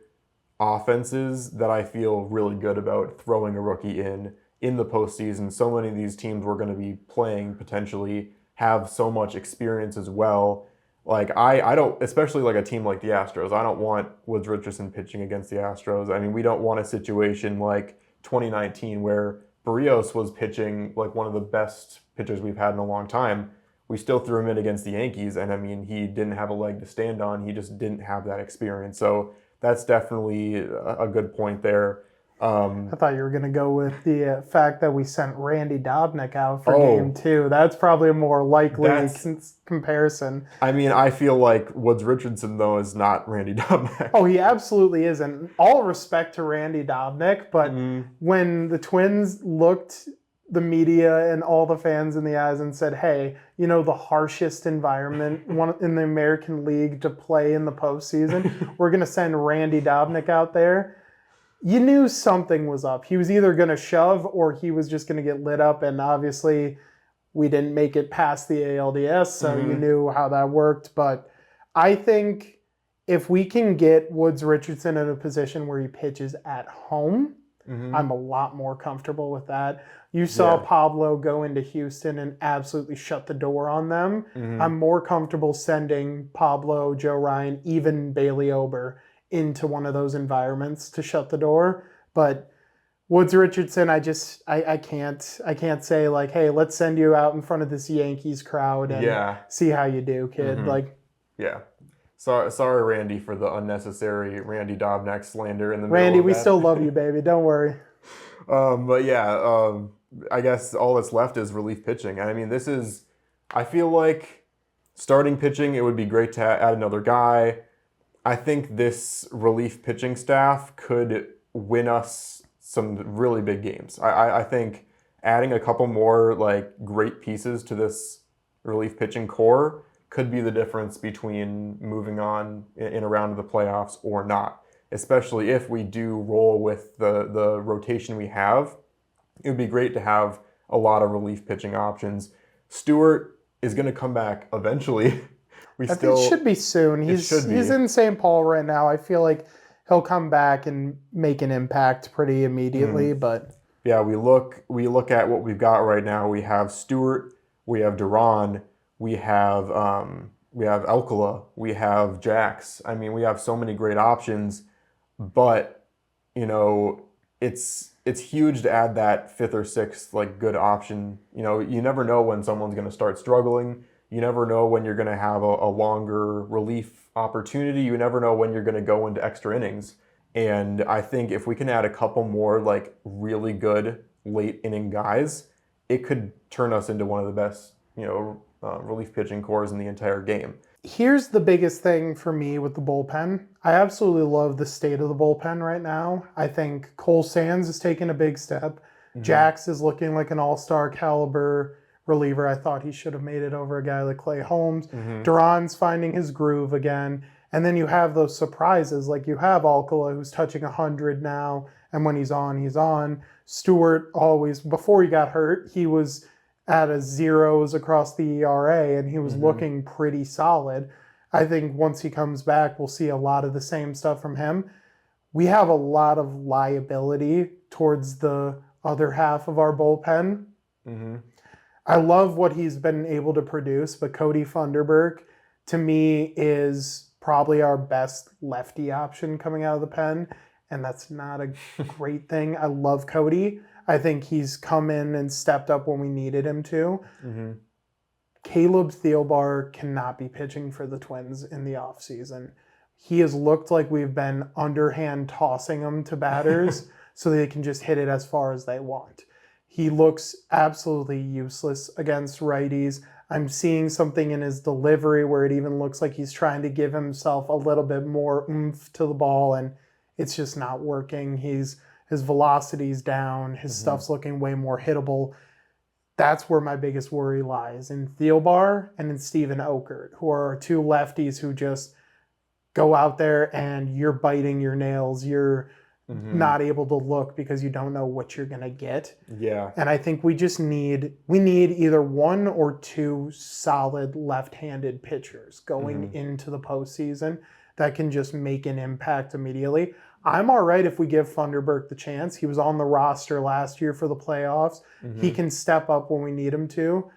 offenses that I feel really good about throwing a rookie in the postseason. So many of these teams we're going to be playing potentially have so much experience as well. Like, I don't, especially like a team like the Astros, I don't want Woods Richardson pitching against the Astros. I mean, we don't want a situation like 2019 where Barrios was pitching like one of the best pitchers we've had in a long time. We still threw him in against the Yankees, and I mean, he didn't have a leg to stand on. He just didn't have that experience. So that's definitely a good point there. I thought you were going to go with the fact that we sent Randy Dobnak out for Oh. game 2. That's probably a more likely That's- comparison. I mean, I feel like Woods Richardson, though, is not Randy Dobnak. Oh, he absolutely isn't. All respect to Randy Dobnak, but Mhm. when the Twins looked the media and all the fans in the eyes and said, hey, the harshest environment in the American League to play in the postseason, we're going to send Randy Dobnak out there. You knew something was up. He was either going to shove or he was just going to get lit up. And obviously, we didn't make it past the ALDS, so you knew how that worked. But I think if we can get Woods Richardson in a position where he pitches at home, I'm a lot more comfortable with that. You saw Yeah. Pablo go into Houston and absolutely shut the door on them. I'm more comfortable sending Pablo, Joe Ryan, even Bailey Ober into one of those environments to shut the door. But Woods Richardson, I can't say like, hey, let's send you out in front of this Yankees crowd and see how you do, kid. Like, Yeah. Sorry, Randy, for the unnecessary Randy Dobnak slander in the middle Randy, of we that. still love you, baby. Don't worry. But yeah, I guess all that's left is relief pitching. I mean, I feel like starting pitching, it would be great to add another guy. I think this relief pitching staff could win us some really big games. I think adding a couple more like great pieces to this relief pitching core could be the difference between moving on in a round of the playoffs or not. Especially if we do roll with the rotation we have, it would be great to have a lot of relief pitching options. Stewart is going to come back eventually. It should be soon. He's in St. Paul right now. I feel like he'll come back and make an impact pretty immediately. But yeah, we look at what we've got right now. We have Stewart, we have Duran, we have Alcala, we have Jax. I mean, we have so many great options, but it's huge to add that fifth or sixth like good option. You never know when someone's going to start struggling. You never know when you're going to have a longer relief opportunity. You never know when you're going to go into extra innings. And I think if we can add a couple more like really good late inning guys, it could turn us into one of the best, relief pitching cores in the entire game. Here's the biggest thing for me with the bullpen. I absolutely love the state of the bullpen right now. I think Cole Sands is taking a big step. Jax is looking like an all-star caliber reliever. I thought he should have made it over a guy like Clay Holmes. Duran's finding his groove again. And then you have those surprises. Like you have Alcala, who's touching 100 now. And when he's on, he's on. Stewart always, before he got hurt, he was at a zeros across the ERA, and he was looking pretty solid. I think once he comes back, we'll see a lot of the same stuff from him. We have a lot of liability towards the other half of our bullpen. I love what he's been able to produce, but Cody Funderburk, to me, is probably our best lefty option coming out of the pen, and that's not a great thing. I love Cody. I think he's come in and stepped up when we needed him to. Caleb Thielbar cannot be pitching for the Twins in the offseason. He has looked like we've been underhand tossing him to batters so they can just hit it as far as they want. He looks absolutely useless against righties. I'm seeing something in his delivery where it even looks like he's trying to give himself a little bit more oomph to the ball, and it's just not working. His velocity's down. His stuff's looking way more hittable. That's where my biggest worry lies, in Thielbar and in Steven Okert, who are two lefties who just go out there and you're biting your nails. You're not able to look because you don't know what you're going to get. Yeah. And I think we need either one or two solid left-handed pitchers going into the postseason that can just make an impact immediately. I'm all right if we give Funderburk the chance. He was on the roster last year for the playoffs. He can step up when we need him to.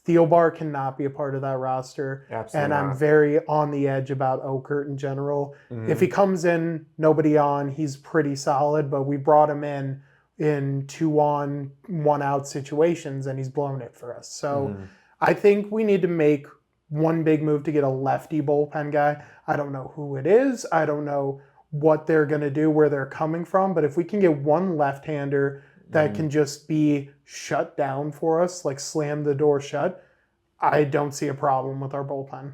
Thielbar cannot be a part of that roster. Absolutely and I'm not. very on the edge about Okert in general. If he comes in, nobody on, he's pretty solid, but we brought him in 2-on, 1-out situations, and he's blown it for us. So I think we need to make one big move to get a lefty bullpen guy. I don't know who it is. I don't know what they're going to do, where they're coming from. But if we can get one left-hander that can just be shut down for us, like slam the door shut, I don't see a problem with our bullpen.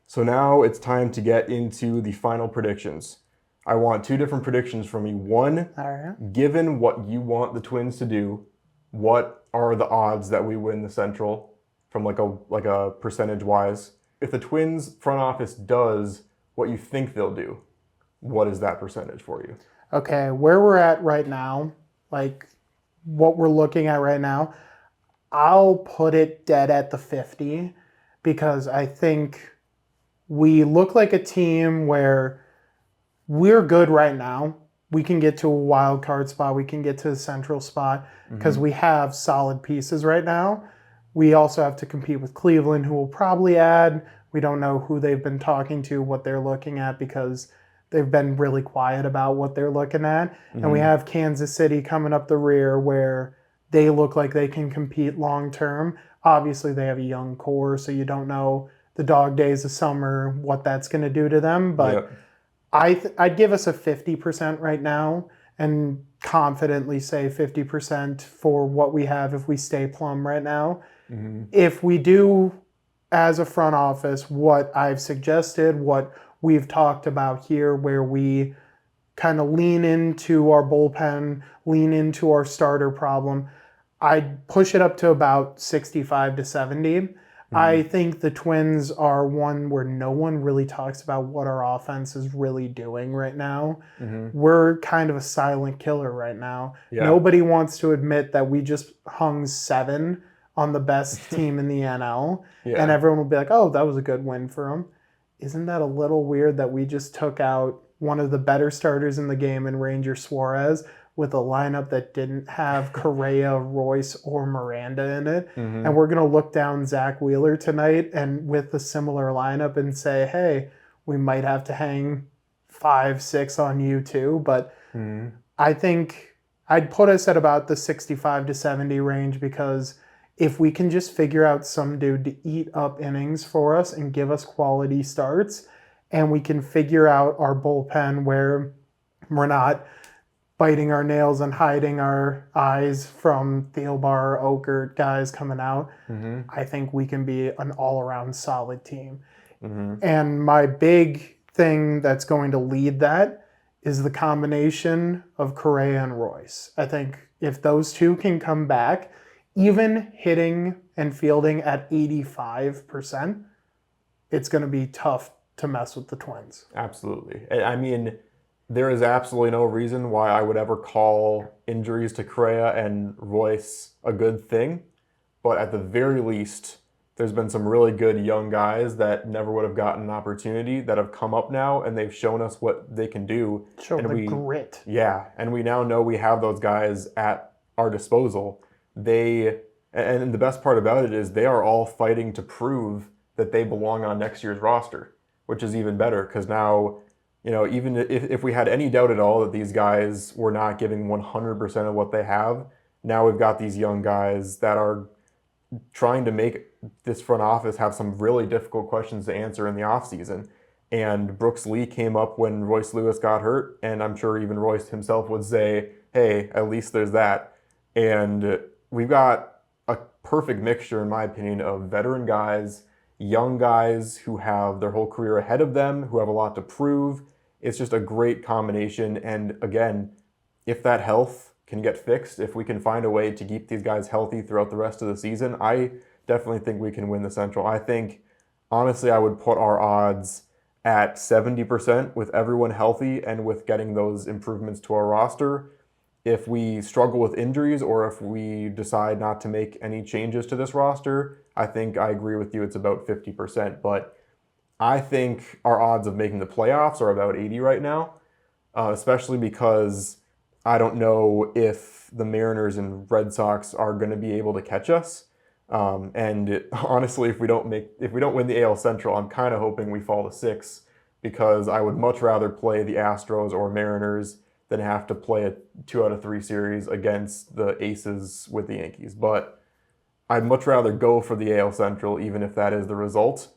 So now it's time to get into the final predictions. I want two different predictions from you. One, All right. given what you want the Twins to do, what are the odds that we win the Central from like a percentage wise? If the Twins front office does what you think they'll do, what is that percentage for you? Okay, where we're at right now, like what we're looking at right now, I'll put it dead at the 50 because I think we look like a team where we're good right now. We can get to a wild card spot. We can get to the Central spot because we have solid pieces right now. We also have to compete with Cleveland, who will probably add. We don't know who they've been talking to, what they're looking at, because they've been really quiet about what they're looking at. And we have Kansas City coming up the rear where they look like they can compete long term. Obviously, they have a young core, so you don't know the dog days of summer, what that's going to do to them. But I'd give us a 50% right now and confidently say 50% for what we have if we stay plumb right now. If we do, as a front office, what I've suggested, what we've talked about here, where we kind of lean into our bullpen, lean into our starter problem, I'd push it up to about 65 to 70. I think the Twins are one where no one really talks about what our offense is really doing right now. We're kind of a silent killer right now. Nobody wants to admit that we just hung 7 on the best team in the NL. And everyone will be like, oh, that was a good win for them. Isn't that a little weird that we just took out one of the better starters in the game in Ranger Suarez with a lineup that didn't have Correa, Royce, or Miranda in it? And we're going to look down Zach Wheeler tonight and with a similar lineup and say, hey, we might have to hang 5-6 on you too. But I think I'd put us at about the 65 to 70 range, because if we can just figure out some dude to eat up innings for us and give us quality starts, and we can figure out our bullpen where we're not biting our nails and hiding our eyes from Thielbar, Okert guys coming out, I think we can be an all-around solid team. And my big thing that's going to lead that is the combination of Correa and Royce. I think if those two can come back, even hitting and fielding at 85%, it's going to be tough to mess with the Twins. Absolutely. I mean, there is absolutely no reason why I would ever call injuries to Correa and Royce a good thing. But at the very least, there's been some really good young guys that never would have gotten an opportunity that have come up now, and they've shown us what they can do. Show and the grit. Yeah, and we now know we have those guys at our disposal. And the best part about it is they are all fighting to prove that they belong on next year's roster, which is even better, because now, even if we had any doubt at all that these guys were not giving 100% of what they have, now we've got these young guys that are trying to make this front office have some really difficult questions to answer in the offseason. And Brooks Lee came up when Royce Lewis got hurt, and I'm sure even Royce himself would say, hey, at least there's that. And we've got a perfect mixture, in my opinion, of veteran guys, young guys who have their whole career ahead of them, who have a lot to prove. It's just a great combination. And again, if that health can get fixed, if we can find a way to keep these guys healthy throughout the rest of the season, I definitely think we can win the Central. I think, honestly, I would put our odds at 70% with everyone healthy and with getting those improvements to our roster. If we struggle with injuries or if we decide not to make any changes to this roster, I think I agree with you, it's about 50%. But I think our odds of making the playoffs are about 80 right now, especially because I don't know if the Mariners and Red Sox are going to be able to catch us. Honestly, if we don't win the AL Central, I'm kind of hoping we fall to 6 because I would much rather play the Astros or Mariners than have to play a 2 out of 3 series against the Aces with the Yankees. But I'd much rather go for the AL Central, even if that is the result.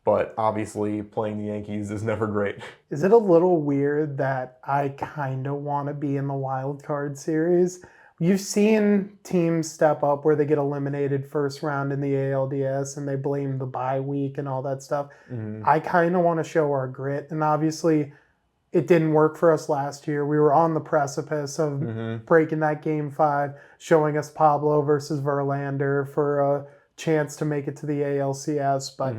But obviously, playing the Yankees is never great. Is it a little weird that I kind of want to be in the wild card series? You've seen teams step up where they get eliminated first round in the ALDS and they blame the bye week and all that stuff. Mm-hmm. I kind of want to show our grit. And obviously, it didn't work for us last year. We were on the precipice of breaking that game 5, showing us Pablo versus Verlander for a chance to make it to the ALCS. But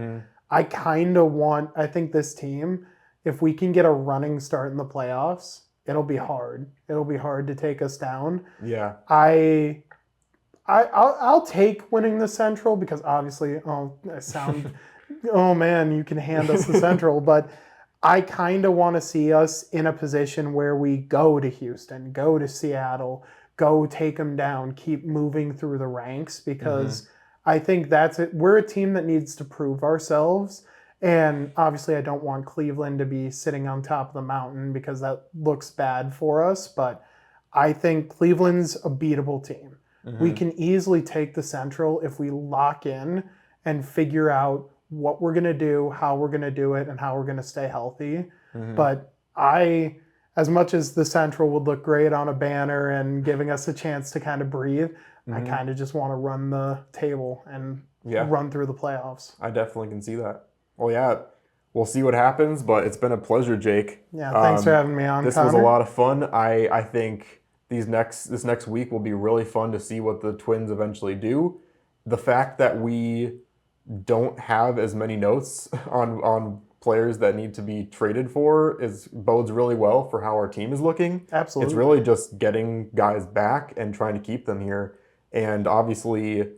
I kind of I think this team, if we can get a running start in the playoffs, it'll be hard. It'll be hard to take us down. Yeah. I'll take winning the Central because obviously, oh man, you can hand us the Central, but I kind of want to see us in a position where we go to Houston, go to Seattle, go take them down, keep moving through the ranks because I think that's it. We're a team that needs to prove ourselves. And obviously, I don't want Cleveland to be sitting on top of the mountain because that looks bad for us. But I think Cleveland's a beatable team. We can easily take the Central if we lock in and figure out what we're going to do, how we're going to do it, and how we're going to stay healthy. But as much as the Central would look great on a banner and giving us a chance to kind of breathe, I kind of just want to run the table and run through the playoffs. I definitely can see that. Well, yeah, we'll see what happens, but it's been a pleasure, Jake. Yeah, thanks for having me on, This Connor. was a lot of fun. I think this next week will be really fun to see what the Twins eventually do. The fact that we don't have as many notes on players that need to be traded for bodes really well for how our team is looking. Absolutely. It's really just getting guys back and trying to keep them here, and obviously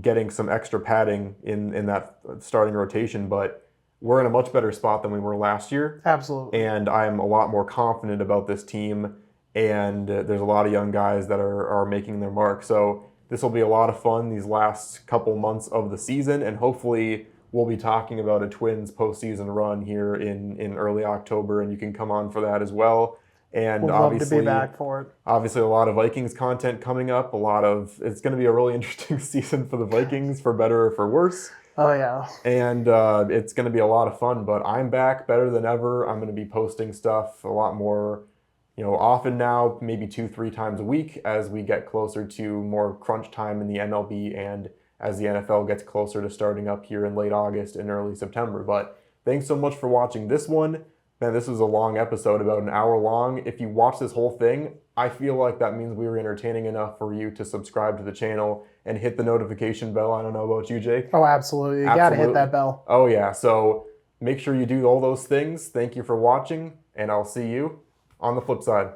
getting some extra padding in that starting rotation. But we're in a much better spot than we were last year. Absolutely. And I'm a lot more confident about this team. And there's a lot of young guys that are making their mark. So this will be a lot of fun these last couple months of the season. And hopefully we'll be talking about a Twins postseason run here in early October. And you can come on for that as well. And we'd love to be back for it. Obviously, a lot of Vikings content coming up. It's going to be a really interesting season for the Vikings, for better or for worse. Oh, yeah. And it's going to be a lot of fun. But I'm back better than ever. I'm going to be posting stuff a lot more, often now, maybe 2-3 times a week as we get closer to more crunch time in the MLB and as the NFL gets closer to starting up here in late August and early September. But thanks so much for watching this one. Man, this was a long episode, about an hour long. If you watch this whole thing, I feel like that means we were entertaining enough for you to subscribe to the channel and hit the notification bell. I don't know about you, Jake. Oh, absolutely. You got to hit that bell. Oh, yeah. So make sure you do all those things. Thank you for watching, and I'll see you on the flip side.